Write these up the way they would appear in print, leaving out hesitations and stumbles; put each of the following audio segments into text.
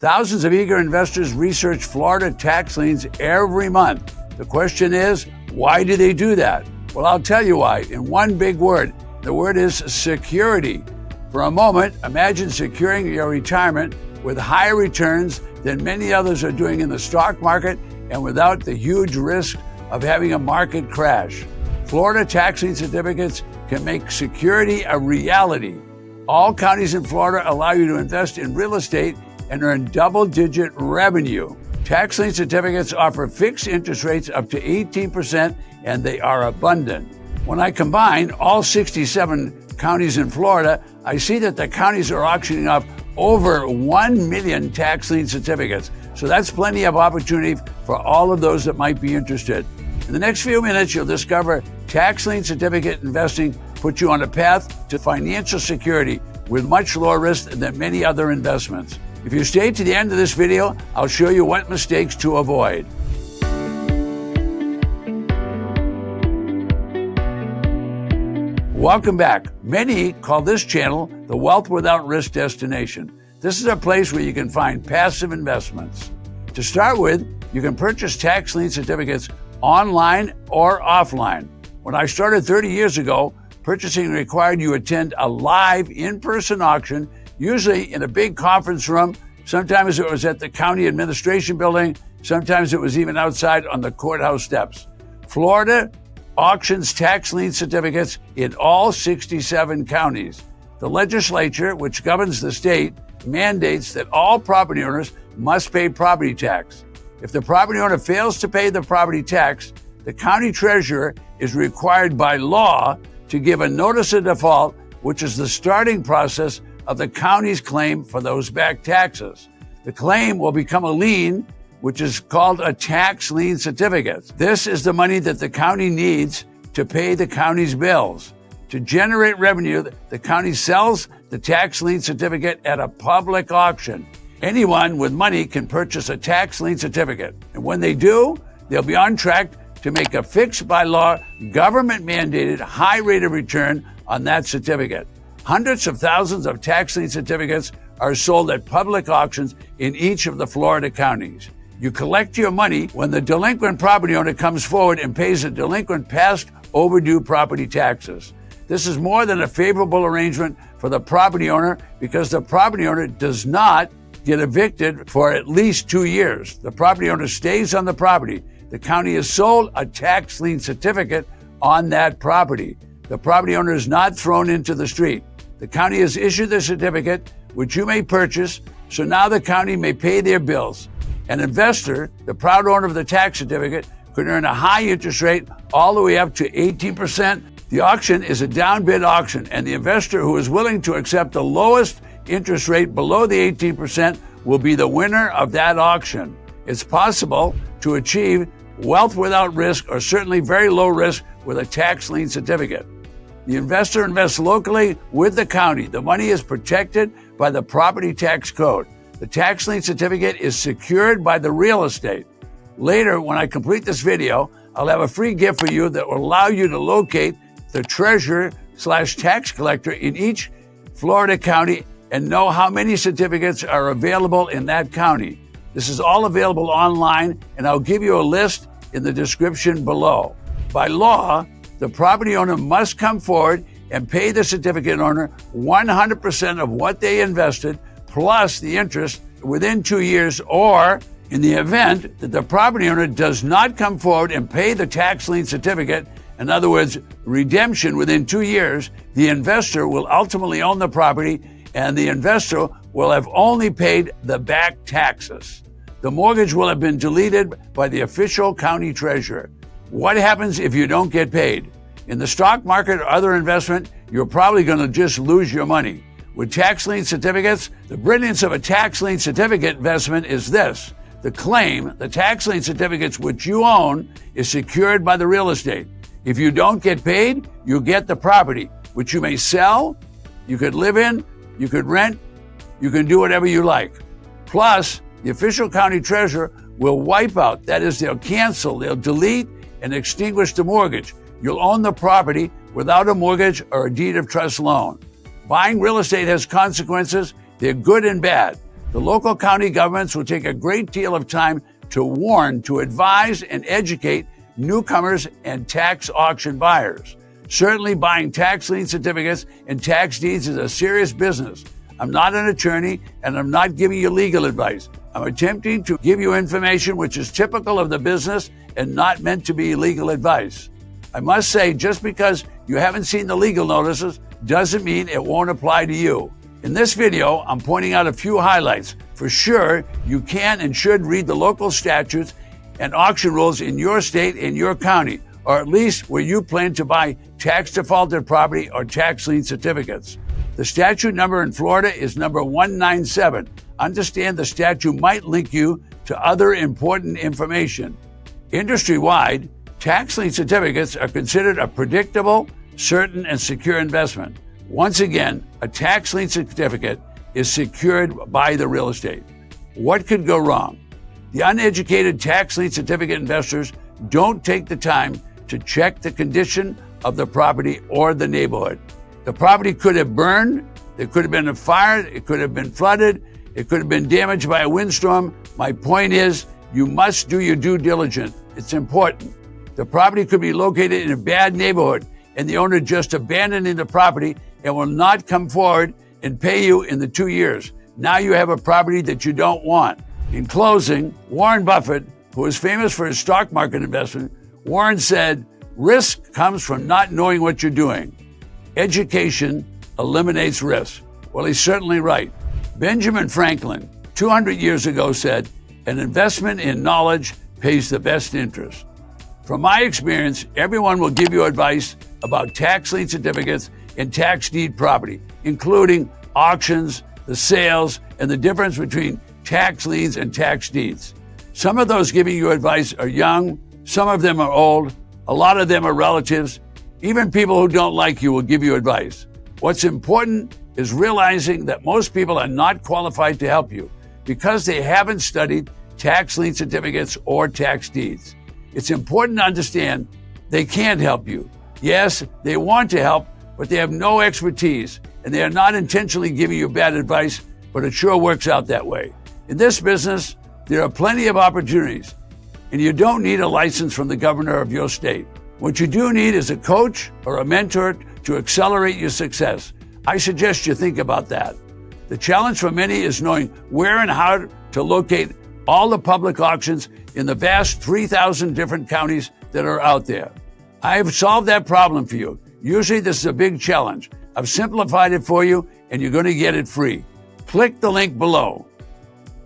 Thousands of eager investors research Florida tax liens every month. The question is, why do they do that? Well, I'll tell you why. In one big word, the word is security. For a moment, imagine securing your retirement with higher returns than many others are doing in the stock market and without the huge risk of having a market crash. Florida tax lien certificates can make security a reality. All counties in Florida allow you to invest in real estate and earn double-digit revenue. Tax lien certificates offer fixed interest rates up to 18%, and they are abundant. When I combine all 67 counties in Florida, I see that the counties are auctioning off over 1 million tax lien certificates. So that's plenty of opportunity for all of those that might be interested. In the next few minutes, you'll discover tax lien certificate investing puts you on a path to financial security with much lower risk than many other investments. If you stay to the end of this video, I'll show you what mistakes to avoid. Welcome back. Many call this channel the Wealth Without Risk destination. This is a place where you can find passive investments. To start with, you can purchase tax lien certificates online or offline. When I started 30 years ago, purchasing required you attend a live in-person auction, usually in a big conference room. Sometimes it was at the county administration building. Sometimes it was even outside on the courthouse steps. Florida auctions tax lien certificates in all 67 counties. The legislature, which governs the state, mandates that all property owners must pay property tax. If the property owner fails to pay the property tax, the county treasurer is required by law to give a notice of default, which is the starting process of the county's claim for those back taxes. The claim will become a lien, which is called a tax lien certificate. This is the money that the county needs to pay the county's bills. To generate revenue, the county sells the tax lien certificate at a public auction. Anyone with money can purchase a tax lien certificate. And when they do, they'll be on track to make a fixed by law, government-mandated high rate of return on that certificate. Hundreds of thousands of tax lien certificates are sold at public auctions in each of the Florida counties. You collect your money when the delinquent property owner comes forward and pays the delinquent past overdue property taxes. This is more than a favorable arrangement for the property owner because the property owner does not get evicted for at least 2 years. The property owner stays on the property. The county has sold a tax lien certificate on that property. The property owner is not thrown into the street. The county has issued the certificate, which you may purchase, so now the county may pay their bills. An investor, the proud owner of the tax certificate, could earn a high interest rate all the way up to 18%. The auction is a downbid auction, and the investor who is willing to accept the lowest interest rate below the 18% will be the winner of that auction. It's possible to achieve wealth without risk, or certainly very low risk, with a tax lien certificate. The investor invests locally with the county. The money is protected by the property tax code. The tax lien certificate is secured by the real estate. Later, when I complete this video, I'll have a free gift for you that will allow you to locate the treasurer/tax collector in each Florida county and know how many certificates are available in that county. This is all available online, and I'll give you a list in the description below. By law, the property owner must come forward and pay the certificate owner 100% of what they invested plus the interest within 2 years, or in the event that the property owner does not come forward and pay the tax lien certificate, in other words, redemption within 2 years, the investor will ultimately own the property and the investor will have only paid the back taxes. The mortgage will have been deleted by the official county treasurer. What happens if you don't get paid? In the stock market or other investment, you're probably going to just lose your money. With tax lien certificates, the brilliance of a tax lien certificate investment is this. The claim, the tax lien certificates which you own, is secured by the real estate. If you don't get paid, you get the property, which you may sell, you could live in, you could rent, you can do whatever you like. Plus, the official county treasurer will wipe out, that is, they'll cancel, they'll delete, and extinguish the mortgage. You'll own the property without a mortgage or a deed of trust loan. Buying real estate has consequences. They're good and bad. The local county governments will take a great deal of time to warn, to advise, and educate newcomers and tax auction buyers. Certainly, buying tax lien certificates and tax deeds is a serious business. I'm not an attorney, and I'm not giving you legal advice. I'm attempting to give you information which is typical of the business and not meant to be legal advice. I must say, just because you haven't seen the legal notices doesn't mean it won't apply to you. In this video, I'm pointing out a few highlights. For sure, you can and should read the local statutes and auction rules in your state and your county, or at least where you plan to buy tax defaulted property or tax lien certificates. The statute number in Florida is number 197. Understand the statute might link you to other important information. Industry-wide, tax lien certificates are considered a predictable, certain, and secure investment. Once again, a tax lien certificate is secured by the real estate. What could go wrong? The uneducated tax lien certificate investors don't take the time to check the condition of the property or the neighborhood. The property could have burned, there could have been a fire, it could have been flooded, it could have been damaged by a windstorm. My point is, you must do your due diligence. It's important. The property could be located in a bad neighborhood and the owner just abandoning the property and will not come forward and pay you in the 2 years. Now you have a property that you don't want. In closing, Warren Buffett, who is famous for his stock market investment, Warren said, "Risk comes from not knowing what you're doing. Education eliminates risk." Well, he's certainly right. Benjamin Franklin, 200 years ago, said, "An investment in knowledge pays the best interest." From my experience, everyone will give you advice about tax lien certificates and tax deed property, including auctions, the sales, and the difference between tax liens and tax deeds. Some of those giving you advice are young, some of them are old, a lot of them are relatives. Even people who don't like you will give you advice. What's important is realizing that most people are not qualified to help you because they haven't studied tax lien certificates or tax deeds. It's important to understand they can't help you. Yes, they want to help, but they have no expertise, and they are not intentionally giving you bad advice, but it sure works out that way. In this business, there are plenty of opportunities, and you don't need a license from the governor of your state. What you do need is a coach or a mentor to accelerate your success. I suggest you think about that. The challenge for many is knowing where and how to locate all the public auctions in the vast 3,000 different counties that are out there. I have solved that problem for you. Usually this is a big challenge. I've simplified it for you, and you're going to get it free. Click the link below,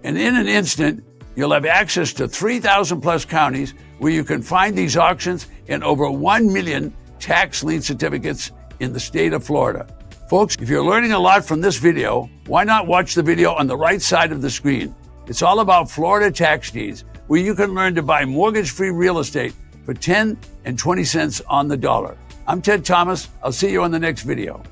and in an instant, you'll have access to 3,000 plus counties where you can find these auctions and over 1 million tax lien certificates in the state of Florida. Folks, if you're learning a lot from this video, why not watch the video on the right side of the screen? It's all about Florida tax deeds, where you can learn to buy mortgage-free real estate for 10 and 20 cents on the dollar. I'm Ted Thomas. I'll see you on the next video.